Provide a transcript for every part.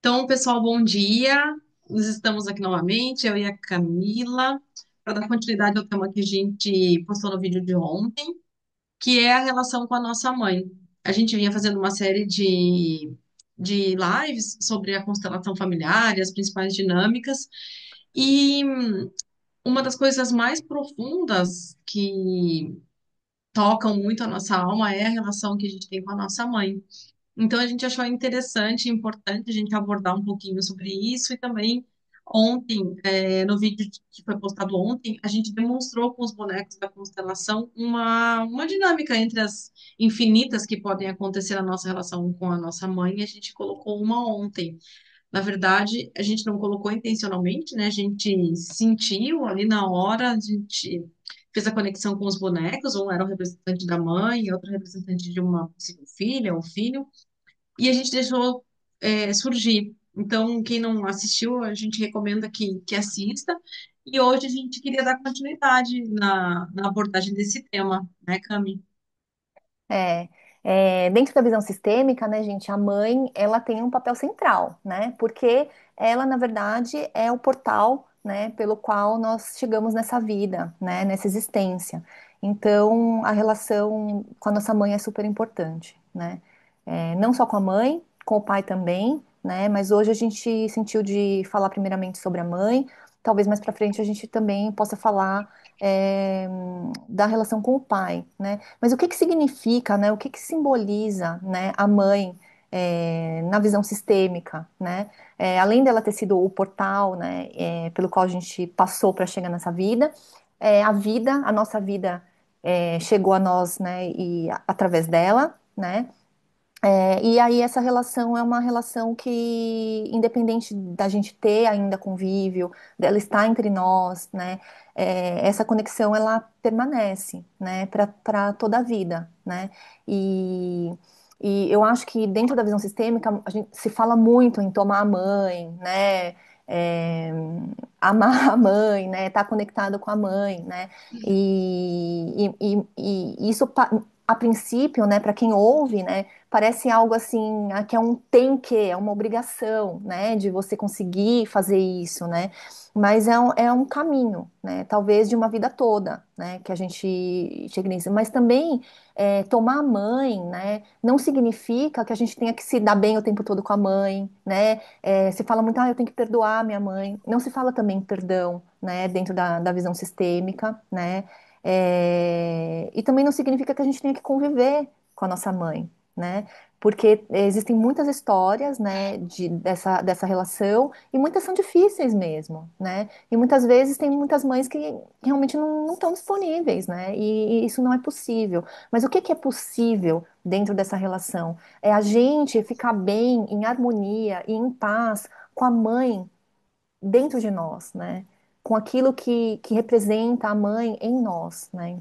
Então, pessoal, bom dia. Nós estamos aqui novamente, eu e a Camila, para dar continuidade ao tema que a gente postou no vídeo de ontem, que é a relação com a nossa mãe. A gente vinha fazendo uma série de lives sobre a constelação familiar e as principais dinâmicas, e uma das coisas mais profundas que tocam muito a nossa alma é a relação que a gente tem com a nossa mãe. Então, a gente achou interessante e importante a gente abordar um pouquinho sobre isso e também ontem, no vídeo que foi postado ontem, a gente demonstrou com os bonecos da constelação uma dinâmica entre as infinitas que podem acontecer na nossa relação com a nossa mãe, e a gente colocou uma ontem. Na verdade, a gente não colocou intencionalmente, né? A gente sentiu ali na hora, a gente fez a conexão com os bonecos, um era o representante da mãe, outro representante de uma possível filha ou filho, e a gente deixou surgir. Então, quem não assistiu, a gente recomenda que assista. E hoje a gente queria dar continuidade na abordagem desse tema, né, Cami? É, Dentro da visão sistêmica, né, gente, a mãe, ela tem um papel central, né, porque ela, na verdade, é o portal, né, pelo qual nós chegamos nessa vida, né, nessa existência. Então, a relação com a nossa mãe é super importante, né, não só com a mãe, com o pai também, né, mas hoje a gente sentiu de falar primeiramente sobre a mãe, talvez mais para frente a gente também possa falar é, da relação com o pai, né? Mas o que que significa, né? O que que simboliza, né, a mãe na visão sistêmica, né? Além dela ter sido o portal, né, pelo qual a gente passou para chegar nessa vida, a nossa vida chegou a nós, né, e através dela, né? E aí essa relação é uma relação que, independente da gente ter ainda convívio, dela estar entre nós, né, essa conexão ela permanece, né, para toda a vida, né. E, e eu acho que dentro da visão sistêmica a gente se fala muito em tomar a mãe, né, é, amar a mãe, né, estar conectado com a mãe, né. E isso a princípio, né, para quem ouve, né, parece algo assim, que é um tem que, é uma obrigação, né, de você conseguir fazer isso, né, mas é um caminho, né, talvez de uma vida toda, né, que a gente chegue nisso, mas também tomar a mãe, né, não significa que a gente tenha que se dar bem o tempo todo com a mãe, né, se fala muito, eu tenho que perdoar minha mãe, não se fala também perdão, né, dentro da visão sistêmica, né, e também não significa que a gente tenha que conviver com a nossa mãe, né? Porque existem muitas histórias, né, dessa relação e muitas são difíceis mesmo, né? E muitas vezes tem muitas mães que realmente não estão disponíveis, né? E isso não é possível. Mas o que que é possível dentro dessa relação? É a gente ficar bem, em harmonia e em paz com a mãe dentro de nós, né? Com aquilo que representa a mãe em nós, né?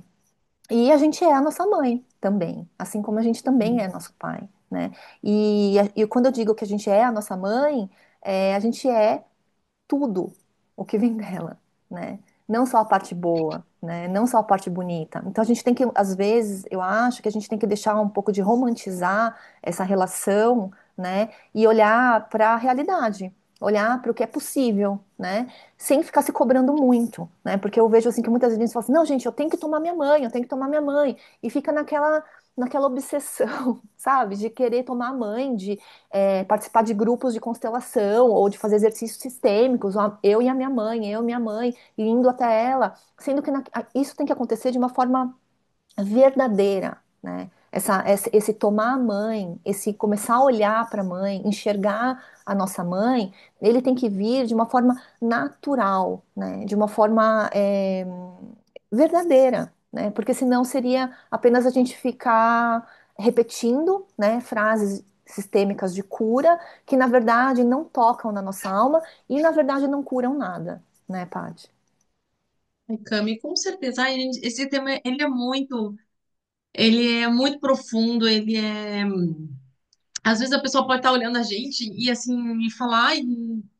E a gente é a nossa mãe também, assim como a gente também é nosso pai, né? E quando eu digo que a gente é a nossa mãe, a gente é tudo o que vem dela, né? Não só a parte boa, né? Não só a parte bonita. Então a gente tem que, às vezes, eu acho que a gente tem que deixar um pouco de romantizar essa relação, né? E olhar para a realidade, olhar para o que é possível, né? Sem ficar se cobrando muito, né? Porque eu vejo assim que muitas vezes falam assim, não, gente, eu tenho que tomar minha mãe, eu tenho que tomar minha mãe, e fica naquela obsessão, sabe? De querer tomar a mãe, de participar de grupos de constelação ou de fazer exercícios sistêmicos, ó, eu e a minha mãe, e indo até ela, sendo que isso tem que acontecer de uma forma verdadeira, né? Esse tomar a mãe, esse começar a olhar para a mãe, enxergar a nossa mãe, ele tem que vir de uma forma natural, né? De uma forma verdadeira, né? Porque senão seria apenas a gente ficar repetindo, né, frases sistêmicas de cura que na verdade não tocam na nossa alma e na verdade não curam nada, né, Paty? Ai, Cami, com certeza. Ai, gente, esse tema, ele é muito profundo, ele é... Às vezes a pessoa pode estar olhando a gente e assim, e falar, ai,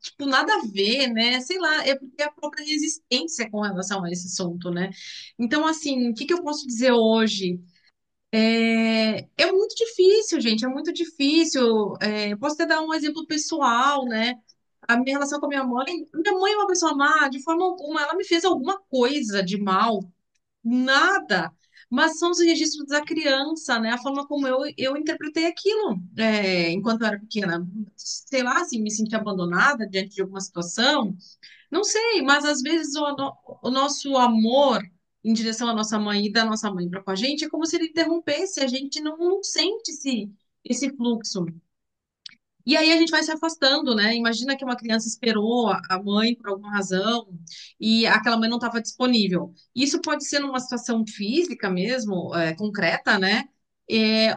tipo, nada a ver, né? Sei lá, é porque é a própria resistência com relação a esse assunto, né? Então, assim, o que que eu posso dizer hoje? É muito difícil, gente, é muito difícil. Eu posso até dar um exemplo pessoal, né? A minha relação com a minha mãe é uma pessoa má, de forma alguma, ela me fez alguma coisa de mal, nada. Mas são os registros da criança, né? A forma como eu interpretei aquilo, enquanto eu era pequena. Sei lá, assim, me senti abandonada diante de alguma situação. Não sei, mas às vezes o nosso amor em direção à nossa mãe e da nossa mãe para com a gente é como se ele interrompesse, a gente não sente esse fluxo. E aí a gente vai se afastando, né? Imagina que uma criança esperou a mãe por alguma razão e aquela mãe não estava disponível. Isso pode ser numa situação física mesmo, concreta, né?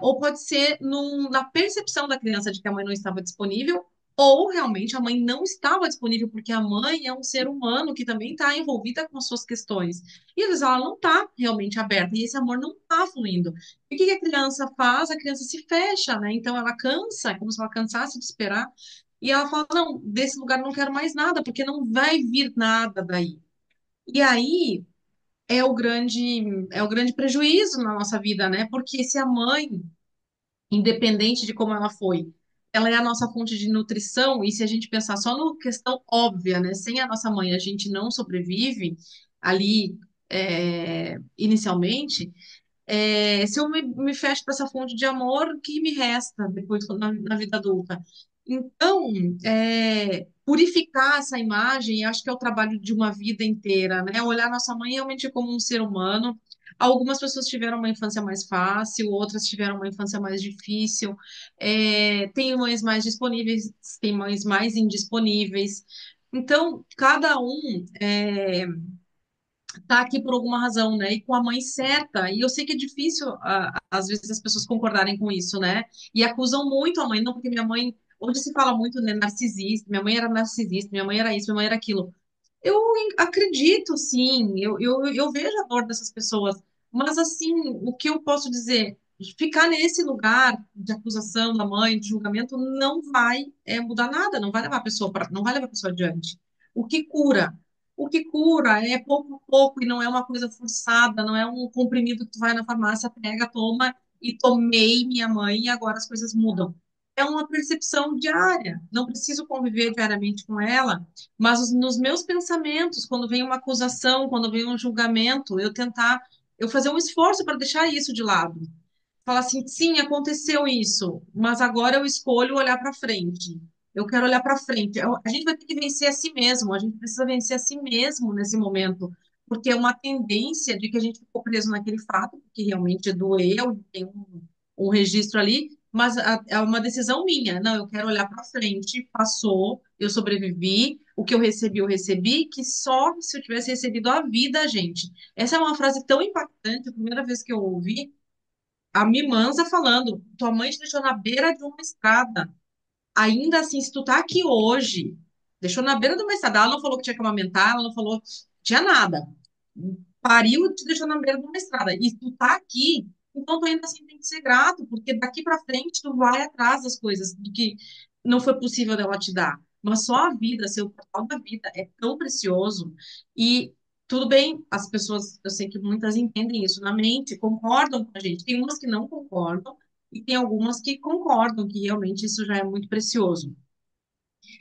Ou pode ser na percepção da criança de que a mãe não estava disponível, ou realmente a mãe não estava disponível, porque a mãe é um ser humano que também está envolvida com as suas questões. E às vezes ela não está realmente aberta, e esse amor não está fluindo. E o que que a criança faz? A criança se fecha, né? Então ela cansa, é como se ela cansasse de esperar. E ela fala: não, desse lugar eu não quero mais nada, porque não vai vir nada daí. E aí é o grande prejuízo na nossa vida, né? Porque se a mãe, independente de como ela foi, ela é a nossa fonte de nutrição, e se a gente pensar só no questão óbvia, né? Sem a nossa mãe a gente não sobrevive ali inicialmente. Se eu me fecho para essa fonte de amor, o que me resta depois na vida adulta? Então, purificar essa imagem, acho que é o trabalho de uma vida inteira, né? Olhar nossa mãe realmente como um ser humano. Algumas pessoas tiveram uma infância mais fácil, outras tiveram uma infância mais difícil. Tem mães mais disponíveis, tem mães mais indisponíveis. Então, cada um tá aqui por alguma razão, né? E com a mãe certa. E eu sei que é difícil, às vezes, as pessoas concordarem com isso, né? E acusam muito a mãe, não, porque minha mãe. Hoje se fala muito, né, narcisista, minha mãe era narcisista, minha mãe era isso, minha mãe era aquilo. Eu acredito, sim, eu vejo a dor dessas pessoas, mas assim, o que eu posso dizer? Ficar nesse lugar de acusação da mãe, de julgamento, não vai mudar nada, não vai levar a pessoa não vai levar a pessoa adiante. O que cura? O que cura é pouco a pouco e não é uma coisa forçada, não é um comprimido que tu vai na farmácia, pega, toma e tomei minha mãe e agora as coisas mudam. É uma percepção diária, não preciso conviver diariamente com ela, mas nos meus pensamentos, quando vem uma acusação, quando vem um julgamento, eu fazer um esforço para deixar isso de lado. Falar assim, sim, aconteceu isso, mas agora eu escolho olhar para frente. Eu quero olhar para frente. A gente vai ter que vencer a si mesmo, a gente precisa vencer a si mesmo nesse momento, porque é uma tendência de que a gente ficou preso naquele fato, porque realmente doeu, tem um registro ali, mas é uma decisão minha. Não, eu quero olhar para frente, passou, eu sobrevivi, o que eu recebi, que só se eu tivesse recebido a vida, gente. Essa é uma frase tão impactante, a primeira vez que eu ouvi a Mimanza falando, tua mãe te deixou na beira de uma estrada. Ainda assim, se tu tá aqui hoje, deixou na beira de uma estrada, ela não falou que tinha que amamentar, ela não falou, tinha nada. Pariu e te deixou na beira de uma estrada. E tu tá aqui, então tu ainda assim tem que ser grato, porque daqui pra frente tu vai atrás das coisas do que não foi possível dela te dar. Mas só a vida, ser o portal da vida é tão precioso. E tudo bem, as pessoas, eu sei que muitas entendem isso na mente, concordam com a gente. Tem umas que não concordam, e tem algumas que concordam que realmente isso já é muito precioso.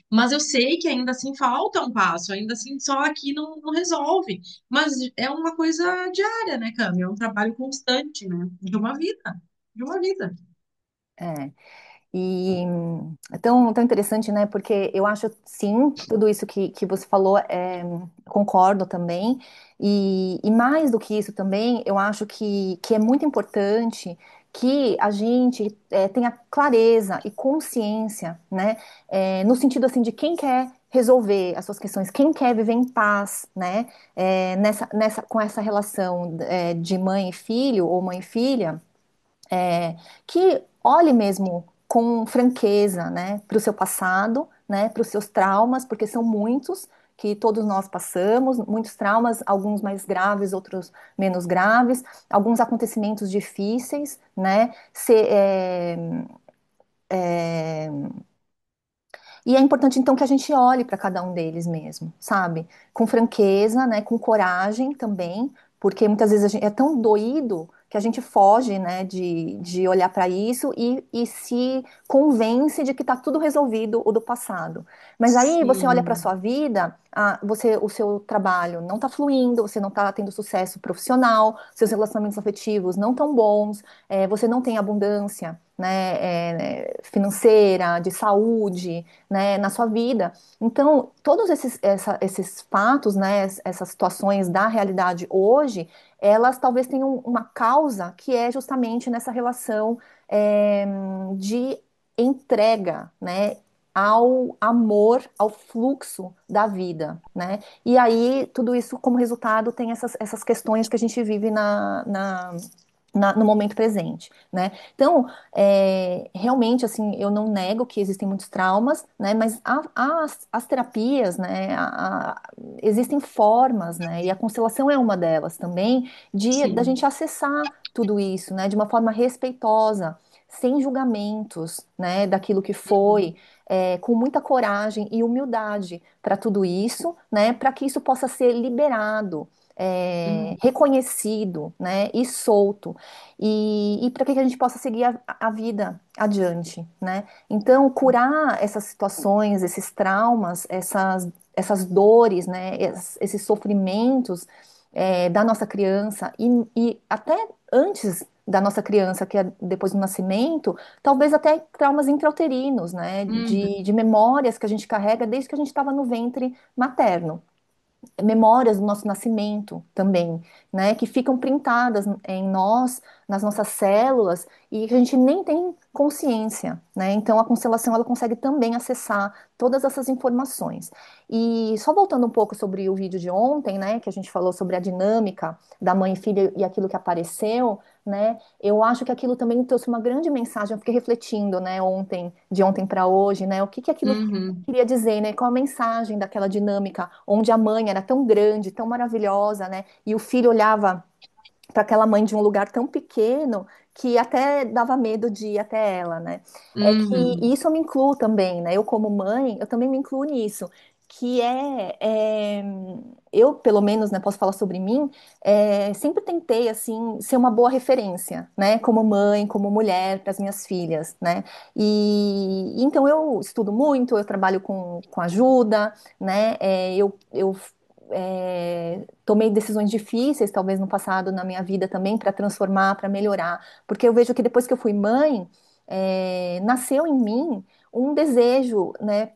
Mas eu sei que ainda assim falta um passo, ainda assim só aqui não resolve. Mas é uma coisa diária, né, Cami? É um trabalho constante, né? De uma vida. De uma vida. É. E é tão interessante, né? Porque eu acho, sim, tudo isso que você falou, concordo também. E mais do que isso também, eu acho que é muito importante que a gente tenha clareza e consciência, né? No sentido, assim, de quem quer resolver as suas questões, quem quer viver em paz, né? Com essa relação, de mãe e filho, ou mãe e filha, que olhe mesmo com franqueza, né, para o seu passado, né, para os seus traumas, porque são muitos que todos nós passamos, muitos traumas, alguns mais graves, outros menos graves, alguns acontecimentos difíceis, né, e é importante então que a gente olhe para cada um deles mesmo, sabe? Com franqueza, né, com coragem também, porque muitas vezes a gente é tão doído que a gente foge, né, de olhar para isso e se convence de que está tudo resolvido o do passado. Mas aí você olha para a Sim. sua vida, o seu trabalho não está fluindo, você não está tendo sucesso profissional, seus relacionamentos afetivos não estão bons, você não tem abundância, né, financeira, de saúde, né, na sua vida. Então, todos esses fatos, né, essas situações da realidade hoje, elas talvez tenham uma causa que é justamente nessa relação é, de entrega, né, ao amor, ao fluxo da vida, né? E aí, tudo isso como resultado tem essas questões que a gente vive no momento presente, né? Então, realmente, assim, eu não nego que existem muitos traumas, né? Mas as terapias, né? Existem formas, né? E a constelação é uma delas também, da Sim. gente acessar tudo isso, né? De uma forma respeitosa, sem julgamentos, né? Daquilo que foi, com muita coragem e humildade para tudo isso, né? Para que isso possa ser liberado, Uhum. reconhecido, né, e solto, e para que a gente possa seguir a vida adiante, né? Então, curar essas situações, esses traumas, essas dores, né, esses sofrimentos da nossa criança e até antes da nossa criança, que é depois do nascimento, talvez até traumas intrauterinos, né, Uhum. de memórias que a gente carrega desde que a gente estava no ventre materno, memórias do nosso nascimento também, né, que ficam printadas em nós, nas nossas células, e que a gente nem tem consciência, né? Então a constelação ela consegue também acessar todas essas informações. E só voltando um pouco sobre o vídeo de ontem, né, que a gente falou sobre a dinâmica da mãe e filha e aquilo que apareceu, né? Eu acho que aquilo também trouxe uma grande mensagem. Eu fiquei refletindo, né, ontem, de ontem para hoje, né, o que que aquilo Uhum. queria dizer, né? Qual a mensagem daquela dinâmica onde a mãe era tão grande, tão maravilhosa, né? E o filho olhava para aquela mãe de um lugar tão pequeno que até dava medo de ir até ela, né? É que Uhum. e isso eu me incluo também, né? Eu como mãe, eu também me incluo nisso, que eu pelo menos, né, posso falar sobre mim, sempre tentei assim ser uma boa referência, né? Como mãe, como mulher para as minhas filhas, né? E então eu estudo muito, eu trabalho com ajuda, né? Eu tomei decisões difíceis, talvez no passado, na minha vida também, para transformar, para melhorar. Porque eu vejo que depois que eu fui mãe, nasceu em mim um desejo, né,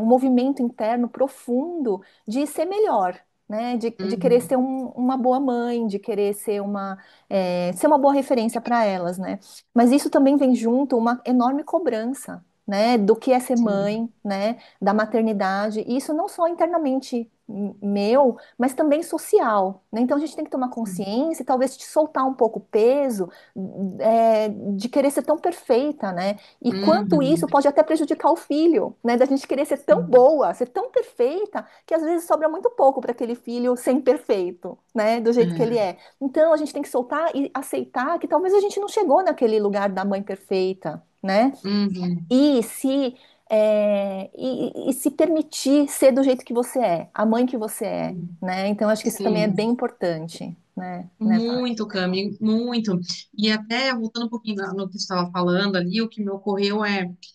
um movimento interno profundo de ser melhor, né? De querer Uhum. ser uma boa mãe, de querer ser uma boa referência para elas, né? Mas isso também vem junto uma enorme cobrança, né? Do que é ser Sim. mãe, né? Da maternidade. E isso não só internamente meu, mas também social, né? Então a gente tem que tomar consciência e talvez te soltar um pouco o peso de querer ser tão perfeita, né? E quanto Uhum. isso pode até prejudicar o filho, né? Da gente querer ser tão Sim. boa, ser tão perfeita, que às vezes sobra muito pouco para aquele filho ser imperfeito, né? Do jeito que ele É. é. Então a gente tem que soltar e aceitar que talvez a gente não chegou naquele lugar da mãe perfeita, né? Uhum. E se permitir ser do jeito que você é, a mãe que você é, né? Então acho que isso também é Sim. bem importante, né, Paty? Muito, Cami, muito. E até voltando um pouquinho no que você estava falando ali, o que me ocorreu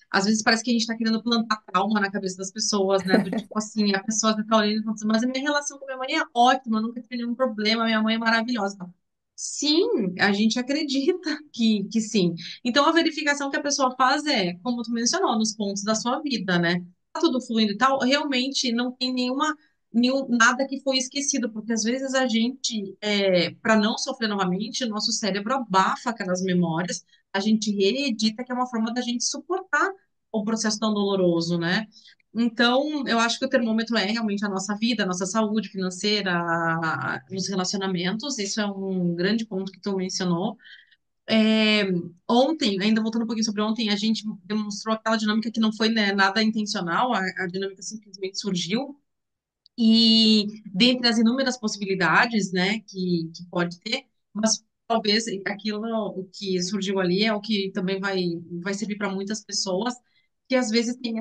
às vezes parece que a gente está querendo plantar trauma na cabeça das pessoas, né? Do tipo assim, a pessoa está olhando e falando assim, mas a minha relação com minha mãe é ótima, eu nunca tive nenhum problema, minha mãe é maravilhosa. Sim, a gente acredita que sim. Então a verificação que a pessoa faz como tu mencionou, nos pontos da sua vida, né? Tá tudo fluindo e tal, realmente não tem nada que foi esquecido, porque às vezes a gente, para não sofrer novamente, o nosso cérebro abafa aquelas memórias, a gente reedita, que é uma forma da gente suportar o processo tão doloroso, né? Então, eu acho que o termômetro é realmente a nossa vida, a nossa saúde financeira, nos relacionamentos, isso é um grande ponto que tu mencionou. É, ontem, ainda voltando um pouquinho sobre ontem, a gente demonstrou aquela dinâmica que não foi, né, nada intencional, a dinâmica simplesmente surgiu, e dentre as inúmeras possibilidades, né, que pode ter, mas talvez aquilo o que surgiu ali é o que também vai servir para muitas pessoas que às vezes tem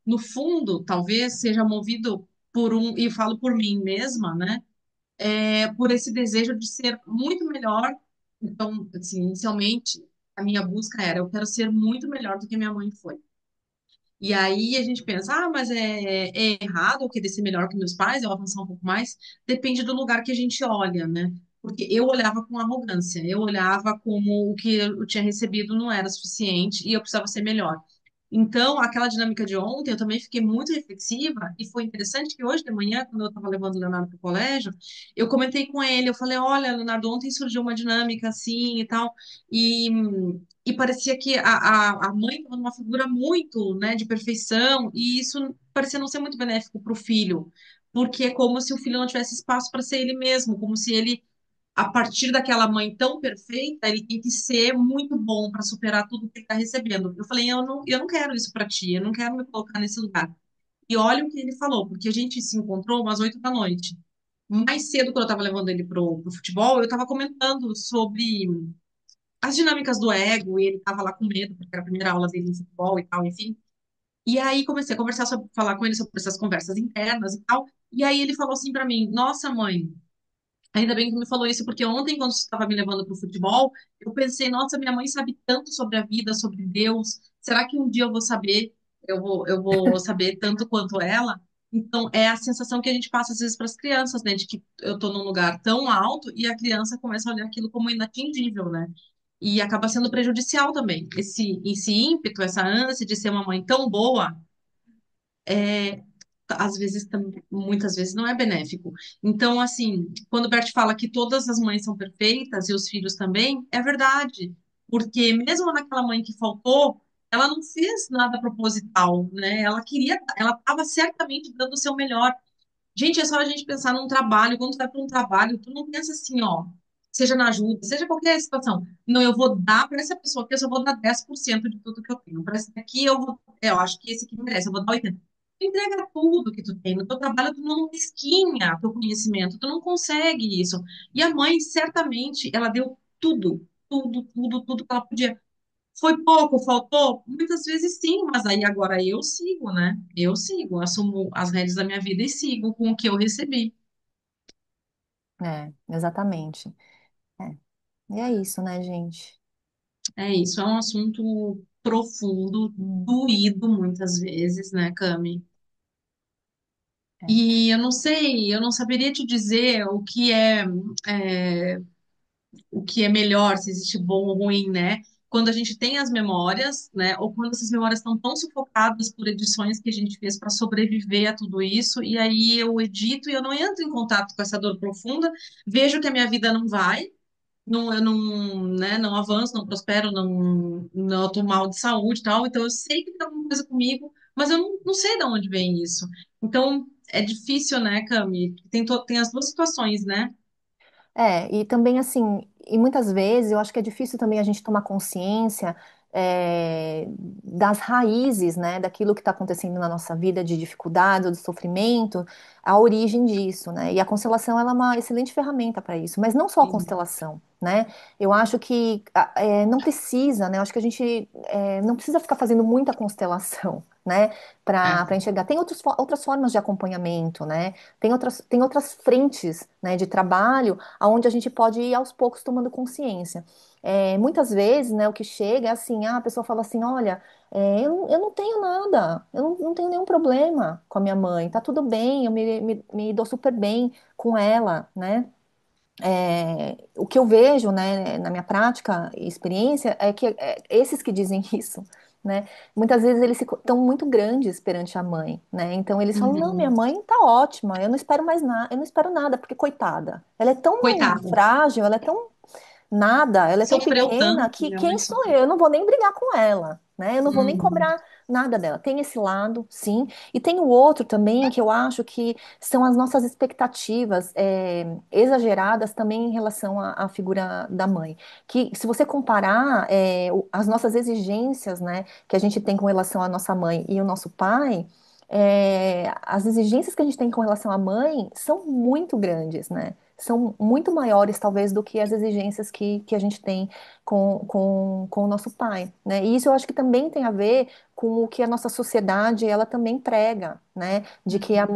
no fundo, talvez seja movido por e eu falo por mim mesma, né? por esse desejo de ser muito melhor. Então, assim, inicialmente, a minha busca era, eu quero ser muito melhor do que minha mãe foi. E aí a gente pensa, mas é errado eu querer ser melhor que meus pais, eu avançar um pouco mais. Depende do lugar que a gente olha, né? Porque eu olhava com arrogância, eu olhava como o que eu tinha recebido não era suficiente e eu precisava ser melhor. Então, aquela dinâmica de ontem, eu também fiquei muito reflexiva e foi interessante que hoje de manhã, quando eu estava levando o Leonardo para o colégio, eu comentei com ele, eu falei, olha, Leonardo, ontem surgiu uma dinâmica assim e tal, e, e parecia que a mãe estava numa figura muito, né, de perfeição, e isso parecia não ser muito benéfico para o filho, porque é como se o filho não tivesse espaço para ser ele mesmo, como se ele a partir daquela mãe tão perfeita, ele tem que ser muito bom para superar tudo que ele está recebendo. Eu falei, eu não quero isso para ti, eu não quero me colocar nesse lugar. E olha o que ele falou, porque a gente se encontrou umas 8 da noite. Mais cedo, quando eu estava levando ele pro futebol, eu estava comentando sobre as dinâmicas do ego, e ele estava lá com medo, porque era a primeira aula dele em futebol e tal, enfim. E aí comecei a conversar sobre, falar com ele sobre essas conversas internas e tal. E aí ele falou assim para mim: Nossa, mãe, ainda bem que me falou isso, porque ontem, quando você estava me levando para o futebol, eu pensei, nossa, minha mãe sabe tanto sobre a vida, sobre Deus. Será que um dia eu vou saber, eu vou saber tanto quanto ela? Então, é a sensação que a gente passa às vezes para as crianças, né? De que eu estou num lugar tão alto e a criança começa a olhar aquilo como inatingível, né? E acaba sendo prejudicial também. Esse ímpeto, essa ânsia de ser uma mãe tão boa, às vezes, muitas vezes não é benéfico. Então, assim, quando o Bert fala que todas as mães são perfeitas e os filhos também, é verdade. Porque mesmo naquela mãe que faltou, ela não fez nada proposital, né? Ela queria, ela estava certamente dando o seu melhor. Gente, é só a gente pensar num trabalho. Quando tu vai para um trabalho, tu não pensa assim, ó, seja na ajuda, seja qualquer situação. Não, eu vou dar para essa pessoa que eu só vou dar 10% de tudo que eu tenho. Para esse daqui eu vou, eu acho que esse aqui merece, eu vou dar 80%. Tu entrega tudo que tu tem. No teu trabalho, tu não esquinha teu conhecimento, tu não consegue isso. E a mãe, certamente, ela deu tudo, tudo, tudo, tudo que ela podia. Foi pouco, faltou? Muitas vezes sim, mas aí agora eu sigo, né? Eu sigo, assumo as rédeas da minha vida e sigo com o que eu recebi. Exatamente. É. E é isso, né, gente? É isso, é um assunto profundo, doído muitas vezes, né, Cami? É. E eu não sei, eu não saberia te dizer o que é melhor, se existe bom ou ruim, né? Quando a gente tem as memórias, né? Ou quando essas memórias estão tão sufocadas por edições que a gente fez para sobreviver a tudo isso, e aí eu edito e eu não entro em contato com essa dor profunda, vejo que a minha vida não vai, não, eu não, né, não avanço, não prospero, não eu tô mal de saúde e tal, então eu sei que tem alguma coisa comigo, mas eu não sei de onde vem isso. Então, é difícil, né, Cami? Tem as duas situações, né? E também assim, e muitas vezes eu acho que é difícil também a gente tomar consciência das raízes, né, daquilo que está acontecendo na nossa vida, de dificuldade ou de sofrimento, a origem disso, né? E a constelação ela é uma excelente ferramenta para isso, mas não só a Sim. constelação, né? Eu acho que não precisa, né? Eu acho que a gente não precisa ficar fazendo muita constelação, né? Para É. enxergar. Tem outras formas de acompanhamento, né? Tem outras frentes, né, de trabalho aonde a gente pode ir aos poucos tomando consciência. Muitas vezes, né, o que chega é assim, a pessoa fala assim, olha, eu não tenho nada, eu não tenho nenhum problema com a minha mãe, tá tudo bem, eu me dou super bem com ela, né? O que eu vejo, né, na minha prática e experiência é que esses que dizem isso, né, muitas vezes eles estão muito grandes perante a mãe, né, então eles falam, não, minha Uhum. mãe tá ótima, eu não espero mais nada, eu não espero nada, porque coitada, ela é tão Coitada. frágil, ela é tão nada, ela é tão Sofreu pequena tanto, que minha mãe quem sou sofreu. eu? Eu não vou nem brigar com ela, né? Eu não vou nem Uhum. cobrar nada dela. Tem esse lado, sim. E tem o outro também que eu acho que são as nossas expectativas exageradas também em relação à figura da mãe. Que se você comparar as nossas exigências, né, que a gente tem com relação à nossa mãe e o nosso pai, as exigências que a gente tem com relação à mãe são muito grandes, né? são muito maiores, talvez, do que as exigências que a gente tem com o nosso pai, né? E isso eu acho que também tem a ver com o que a nossa sociedade, ela também prega, né? De que a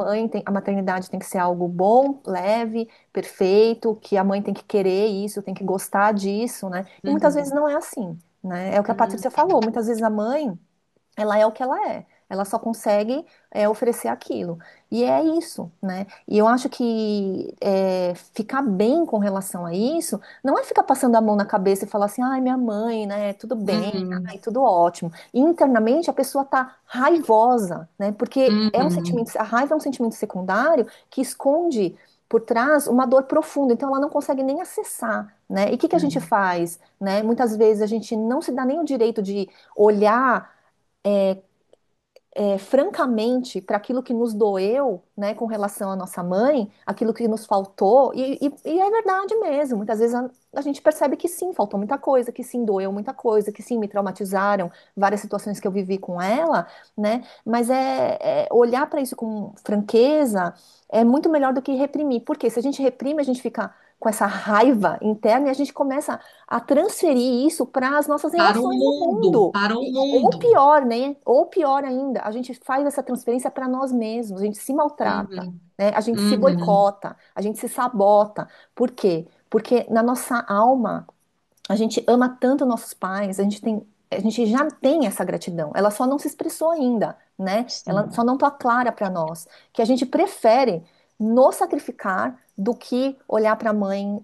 maternidade tem que ser algo bom, leve, perfeito, que a mãe tem que querer isso, tem que gostar disso, né? E muitas vezes Uhum, não é assim, né? É o que a uhum, Patrícia falou, muitas vezes a mãe ela é o que ela é. Ela só consegue oferecer aquilo. E é isso, né? E eu acho que ficar bem com relação a isso não é ficar passando a mão na cabeça e falar assim, ai, minha mãe, né? Tudo bem, ai, uhum, tudo ótimo. E internamente a pessoa tá raivosa, né? Porque é um uhum, sentimento, a raiva é um sentimento secundário que esconde por trás uma dor profunda, então ela não consegue nem acessar, né? E o que que a gente uhum, faz, né? Muitas vezes a gente não se dá nem o direito de olhar francamente para aquilo que nos doeu, né, com relação à nossa mãe, aquilo que nos faltou, e é verdade mesmo. Muitas vezes a gente percebe que sim, faltou muita coisa, que sim, doeu muita coisa, que sim, me traumatizaram várias situações que eu vivi com ela, né? Mas olhar para isso com franqueza é muito melhor do que reprimir. Porque se a gente reprime, a gente fica com essa raiva interna e a gente começa a transferir isso para as nossas para o relações no mundo, mundo. para o Ou mundo. pior, né? Ou pior ainda, a gente faz essa transferência para nós mesmos, a gente se maltrata, Uhum, né? A gente se uhum, boicota, a gente se sabota. Por quê? Porque na nossa alma a gente ama tanto nossos pais, a gente já tem essa gratidão. Ela só não se expressou ainda, né? Ela só sim, não está clara para nós, que a gente prefere nos sacrificar do que olhar para a mãe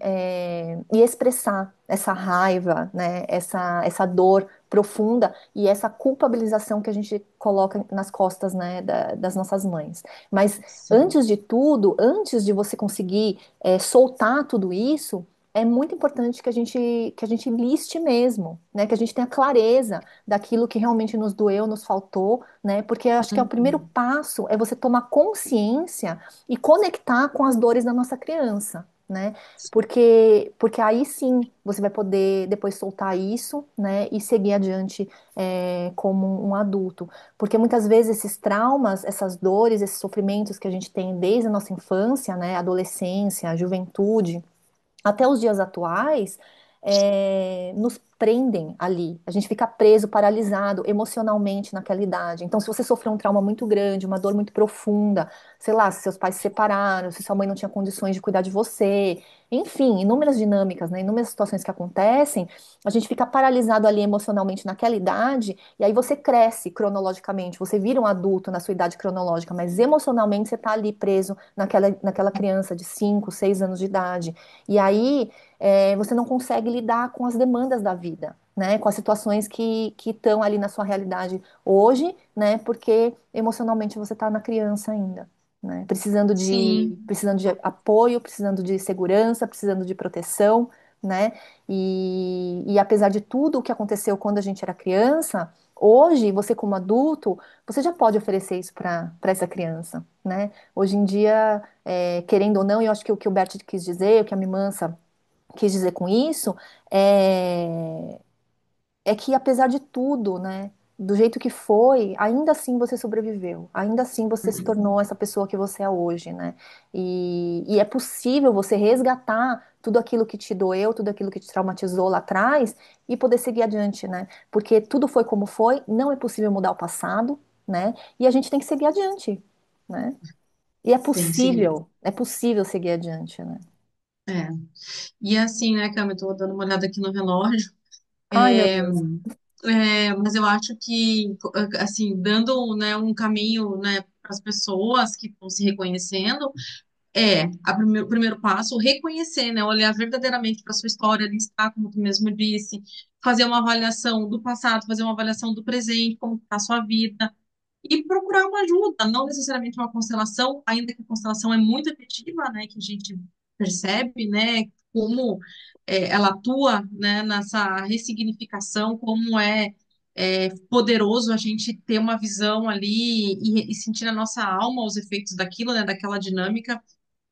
e expressar essa raiva, né? Essa dor profunda e essa culpabilização que a gente coloca nas costas, né, das nossas mães. Mas sim. antes de tudo, antes de você conseguir soltar tudo isso é muito importante que a gente liste mesmo, né? Que a gente tenha clareza daquilo que realmente nos doeu, nos faltou, né? Porque eu acho que é o primeiro Uhum. passo é você tomar consciência e conectar com as dores da nossa criança, né? Porque aí sim você vai poder depois soltar isso, né? E seguir adiante como um adulto. Porque muitas vezes esses traumas, essas dores, esses sofrimentos que a gente tem desde a nossa infância, né? Adolescência, juventude até os dias atuais, nos prendem ali. A gente fica preso, paralisado emocionalmente naquela idade. Então, se você sofreu um trauma muito grande, uma dor muito profunda, sei lá, se seus pais se separaram, se sua mãe não tinha condições de cuidar de você, enfim, inúmeras dinâmicas, né, inúmeras situações que acontecem, a gente fica paralisado ali emocionalmente naquela idade, e aí você cresce cronologicamente, você vira um adulto na sua idade cronológica, mas emocionalmente você está ali preso naquela criança de 5, 6 anos de idade. E aí você não consegue lidar com as demandas da vida, né? Com as situações que estão ali na sua realidade hoje, né? Porque emocionalmente você está na criança ainda, né? Sim, Precisando de apoio, precisando de segurança, precisando de proteção, né? E apesar de tudo o que aconteceu quando a gente era criança, hoje, você como adulto, você já pode oferecer isso para essa criança, né? Hoje em dia querendo ou não, eu acho que o que o Bert quis dizer, o que a Mimansa quis dizer com isso, é, é que apesar de tudo, né, do jeito que foi, ainda assim você sobreviveu, ainda assim você se uhum, tornou essa pessoa que você é hoje, né? E é possível você resgatar tudo aquilo que te doeu, tudo aquilo que te traumatizou lá atrás e poder seguir adiante, né? Porque tudo foi como foi, não é possível mudar o passado, né? E a gente tem que seguir adiante, né? E tem que seguir. é possível seguir adiante, né? É. E assim, né, Cami, eu tô dando uma olhada aqui no relógio. Ai, meu Deus. Mas eu acho que, assim, dando, né, um caminho, né, para as pessoas que estão se reconhecendo, o primeiro passo, reconhecer, né, olhar verdadeiramente para sua história, listar, como tu mesmo disse, fazer uma avaliação do passado, fazer uma avaliação do presente, como está a sua vida, e procurar uma ajuda, não necessariamente uma constelação, ainda que a constelação é muito efetiva, né, que a gente percebe, né, como ela atua, né, nessa ressignificação, como poderoso a gente ter uma visão ali e sentir na nossa alma os efeitos daquilo, né, daquela dinâmica.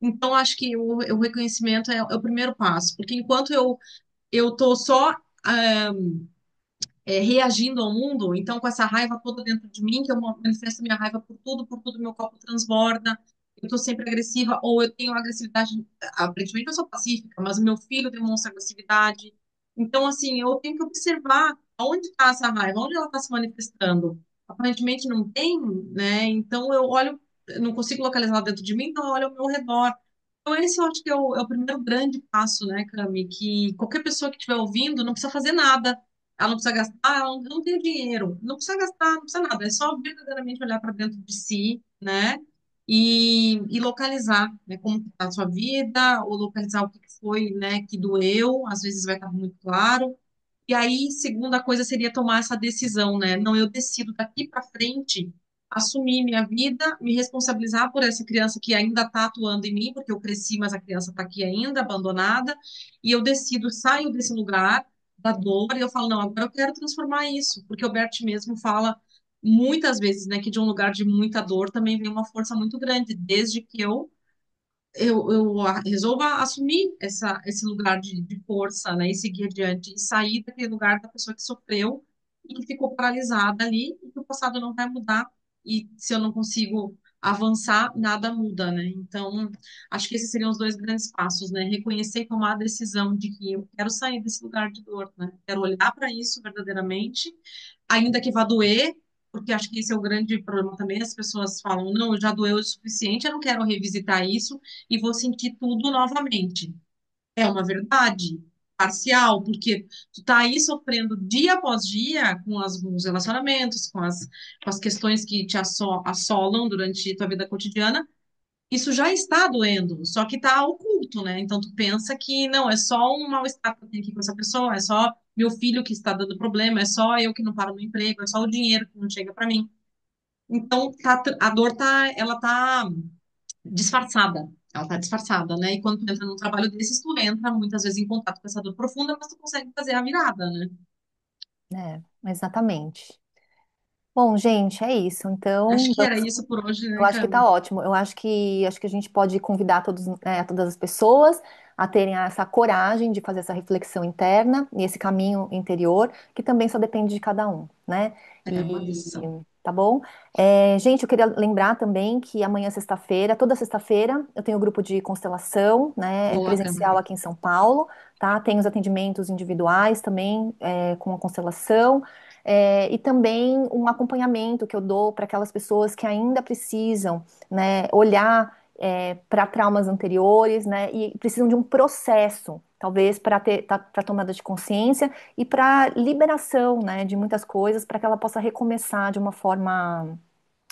Então, acho que o reconhecimento é o primeiro passo, porque enquanto eu tô só ah, reagindo ao mundo, então com essa raiva toda dentro de mim, que eu manifesto minha raiva por tudo meu copo transborda, eu tô sempre agressiva, ou eu tenho agressividade, aparentemente eu sou pacífica, mas o meu filho demonstra agressividade. Então, assim, eu tenho que observar onde está essa raiva, onde ela está se manifestando. Aparentemente não tem, né? Então eu olho, eu não consigo localizar dentro de mim, então eu olho ao meu redor. Então, esse eu acho que é o primeiro grande passo, né, Cami? Que qualquer pessoa que estiver ouvindo não precisa fazer nada. Ela não precisa gastar, ela não tem dinheiro. Não precisa gastar, não precisa nada. É só verdadeiramente olhar para dentro de si, né? E localizar, né, como está a sua vida, ou localizar o que foi, né, que doeu. Às vezes vai estar muito claro. E aí, segunda coisa seria tomar essa decisão, né? Não, eu decido daqui para frente assumir minha vida, me responsabilizar por essa criança que ainda está atuando em mim, porque eu cresci, mas a criança está aqui ainda, abandonada, e eu decido, saio desse lugar da dor e eu falo, não, agora eu quero transformar isso, porque o Bert mesmo fala muitas vezes, né, que de um lugar de muita dor também vem uma força muito grande, desde que eu resolva assumir esse lugar de força, né, e seguir adiante, e sair daquele lugar da pessoa que sofreu e que ficou paralisada ali, e que o passado não vai mudar, e se eu não consigo avançar, nada muda, né? Então, acho que esses seriam os dois grandes passos, né? Reconhecer e tomar a decisão de que eu quero sair desse lugar de dor, né? Quero olhar para isso verdadeiramente, ainda que vá doer, porque acho que esse é o grande problema também. As pessoas falam, não, já doeu o suficiente, eu não quero revisitar isso e vou sentir tudo novamente. É uma verdade parcial, porque tu tá aí sofrendo dia após dia com os relacionamentos, com as questões que te assolam durante tua vida cotidiana. Isso já está doendo, só que está oculto, né? Então tu pensa que não, é só um mal-estar que eu tenho aqui com essa pessoa, é só meu filho que está dando problema, é só eu que não paro no emprego, é só o dinheiro que não chega para mim. Então a dor ela tá disfarçada. Ela tá disfarçada, né? E quando tu entra num trabalho desses, tu entra muitas vezes em contato com essa dor profunda, mas tu consegue fazer a virada, né? É, exatamente. Bom, gente, é isso. Acho Então, que era isso por hoje, eu né, acho que tá Cami? ótimo. Eu acho que a gente pode convidar todos, né, todas as pessoas a terem essa coragem de fazer essa reflexão interna e esse caminho interior, que também só depende de cada um, né? É uma E decisão. tá bom? Gente, eu queria lembrar também que amanhã, sexta-feira, toda sexta-feira, eu tenho um grupo de constelação, né? É Boa, presencial Cami. aqui em São Paulo, tá? Tem os atendimentos individuais também, com a constelação. E também um acompanhamento que eu dou para aquelas pessoas que ainda precisam, né, olhar para traumas anteriores, né, e precisam de um processo, talvez para tomada de consciência e para liberação, né, de muitas coisas, para que ela possa recomeçar de uma forma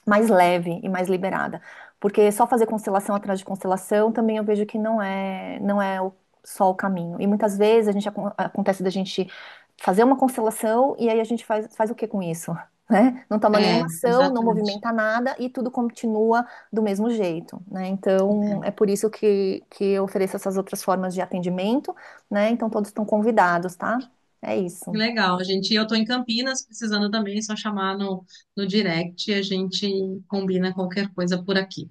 mais leve e mais liberada. Porque só fazer constelação atrás de constelação também eu vejo que não é só o caminho. E muitas vezes acontece da gente fazer uma constelação e aí a gente faz o que com isso? Né? Não toma nenhuma É, ação, não exatamente. movimenta nada e tudo continua do mesmo jeito, né? Então, é É. por isso que eu ofereço essas outras formas de atendimento, né? Então, todos estão convidados, tá? É Que isso. legal, gente. Eu tô em Campinas, precisando também, é só chamar no direct e a gente combina qualquer coisa por aqui,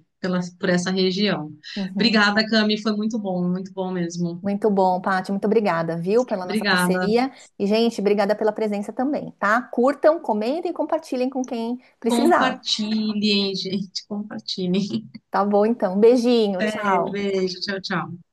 por essa região. Uhum. Obrigada, Cami, foi muito bom mesmo. Muito bom, Paty. Muito obrigada, viu, pela nossa Obrigada. parceria. E, gente, obrigada pela presença também, tá? Curtam, comentem e compartilhem com quem precisar. Compartilhem, gente, compartilhem. Tá bom, então. Beijinho, É, tchau. beijo, tchau, tchau.